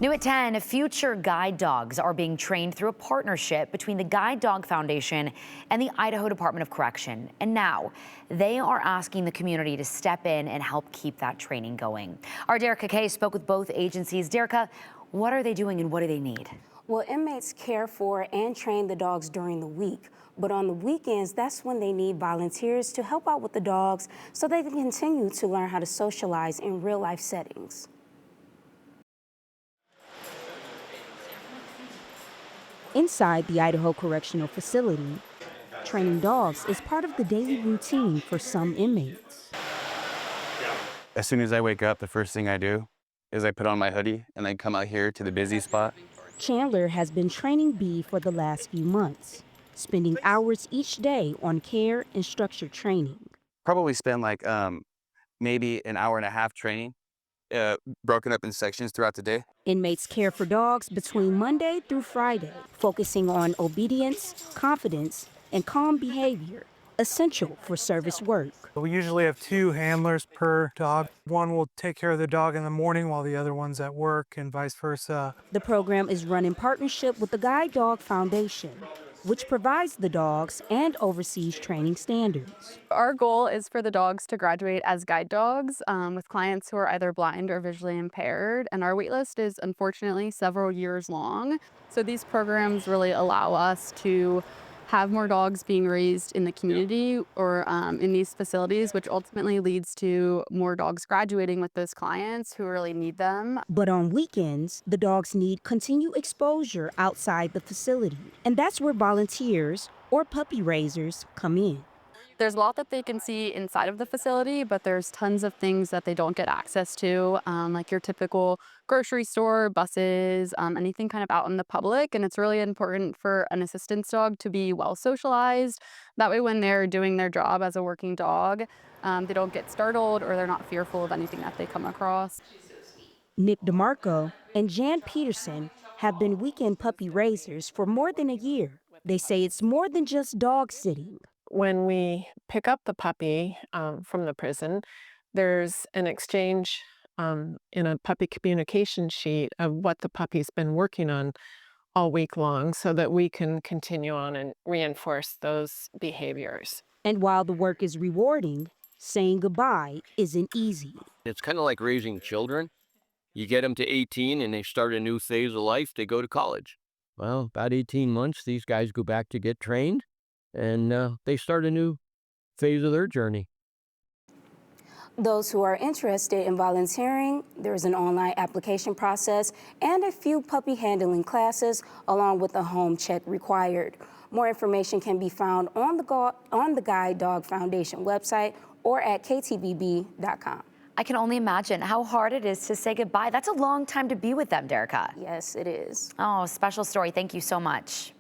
New at 10, future guide dogs are being trained through a partnership between the Guide Dog Foundation and the Idaho Department of Correction. And now they are asking the community to step in and help keep that training going. Our Derek Kay spoke with both agencies. Derek, what are they doing and what do they need? Well, inmates care for and train the dogs during the week, but on the weekends, that's when they need volunteers to help out with the dogs so they can continue to learn how to socialize in real-life settings. Inside the Idaho Correctional Facility, training dogs is part of the daily routine for some inmates. As soon as I wake up, the first thing I do is I put on my hoodie and then come out here to the busy spot. Chandler has been training B for the last few months, spending hours each day on care and structured training. Probably spend like maybe an hour and a half training, broken up in sections throughout the day. Inmates care for dogs between Monday through Friday, focusing on obedience, confidence, and calm behavior, essential for service work. We usually have 2 handlers per dog. One will take care of the dog in the morning while the other one's at work and vice versa. The program is run in partnership with the Guide Dog Foundation, which provides the dogs and oversees training standards. Our goal is for the dogs to graduate as guide dogs with clients who are either blind or visually impaired, and our wait list is unfortunately several years long. So these programs really allow us to have more dogs being raised in the community or in these facilities, which ultimately leads to more dogs graduating with those clients who really need them. But on weekends, the dogs need continued exposure outside the facility. And that's where volunteers or puppy raisers come in. There's a lot that they can see inside of the facility, but there's tons of things that they don't get access to, like your typical grocery store, buses, anything kind of out in the public. And it's really important for an assistance dog to be well socialized. That way, when they're doing their job as a working dog, they don't get startled or they're not fearful of anything that they come across. Nick DeMarco and Jan Peterson have been weekend puppy raisers for more than a year. They say it's more than just dog sitting. When we pick up the puppy from the prison, there's an exchange in a puppy communication sheet of what the puppy's been working on all week long so that we can continue on and reinforce those behaviors. And while the work is rewarding, saying goodbye isn't easy. It's kind of like raising children. You get them to 18 and they start a new phase of life, they go to college. Well, about 18 months, these guys go back to get trained. And they start a new phase of their journey. Those who are interested in volunteering, there's an online application process and a few puppy handling classes, along with a home check required. More information can be found on the Guide Dog Foundation website or at ktvb.com. I can only imagine how hard it is to say goodbye. That's a long time to be with them, Derica. Yes, it is. Oh, special story. Thank you so much.